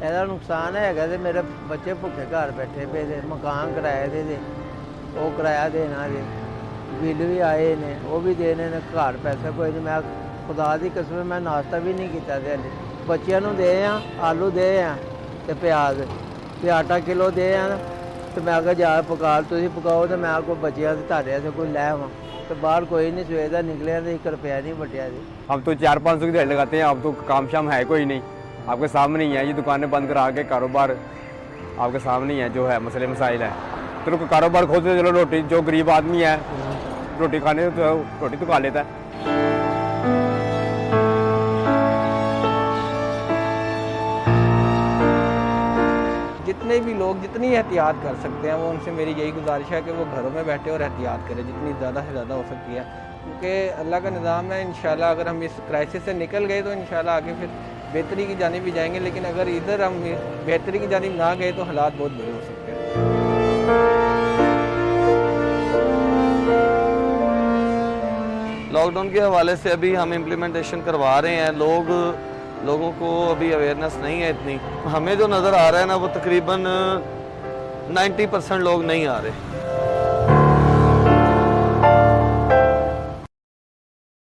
ਇਹਦਾ ਨੁਕਸਾਨ ਹੈਗਾ ਤੇ ਮੇਰੇ ਬੱਚੇ ਭੁੱਖੇ ਘਰ ਬੈਠੇ ਪਏ ਤੇ ਮਕਾਨ ਕਿਰਾਏ ਦੇ ਤੇ ਉਹ ਕਿਰਾਇਆ ਦੇਣਾ ਜੇ ਬਿੱਲ ਵੀ ਆਏ ਨੇ ਉਹ ਵੀ ਦੇਣੇ ਨੇ ਘਰ ਪੈਸਾ ਕੋਈ ਨਹੀਂ। ਮੈਂ ਖੁਦਾ ਦੀ ਕਸਮ ਮੈਂ ਨਾਸ਼ਤਾ ਵੀ ਨਹੀਂ ਕੀਤਾ ਤੇ ਹਲੇ ਬੱਚਿਆਂ ਨੂੰ ਦੇ ਆ ਆਲੂ ਦੇ ਆ ਤੇ ਪਿਆਜ਼ ਤੇ ਆਟਾ ਕਿਲੋ ਦੇ ਆ ਤੇ ਮੈਂ ਕਿਹਾ ਜਾ ਪਕਾ ਤੁਸੀਂ ਪਕਾਓ ਤੇ मैं ਕੋਈ ਬੱਚਿਆਂ ਦੇ ਧਾਰਿਆ से कोई ਲੈ आवां तो बाहर कोई नहीं सवेर का निकलिया तो 1 रुपया नहीं बटिया जी। हम तो 400-500 की दिहाड़ी लगाते हैं, अब तो काम शाम है कोई नहीं, आपके सामने ही है। ये दुकानें बंद करा के कारोबार आपके सामने ही है जो है मसले मसाइल है। चलो कारोबार खोलते चलो रोटी जो गरीब आदमी है रोटी खाने तो रोटी तो खा लेता है। जितने भी लोग जितनी एहतियात कर सकते हैं वो उनसे मेरी यही गुजारिश है कि वो घरों में बैठे और एहतियात करें जितनी ज़्यादा से ज़्यादा हो सकती है, क्योंकि अल्लाह का निज़ाम है। इंशाल्लाह अगर हम इस क्राइसिस से निकल गए तो इंशाल्लाह आगे फिर बेहतरी की जानिब भी जाएंगे, लेकिन अगर इधर हम बेहतरी की जानिब ना गए तो हालात बहुत बुरे हो सकते हैं। लॉकडाउन के हवाले से अभी हम इम्प्लीमेंटेशन करवा रहे हैं। लोगों को अभी अवेयरनेस नहीं है इतनी। हमें जो नज़र आ रहा है ना वो तकरीबन 90% लोग नहीं आ रहे।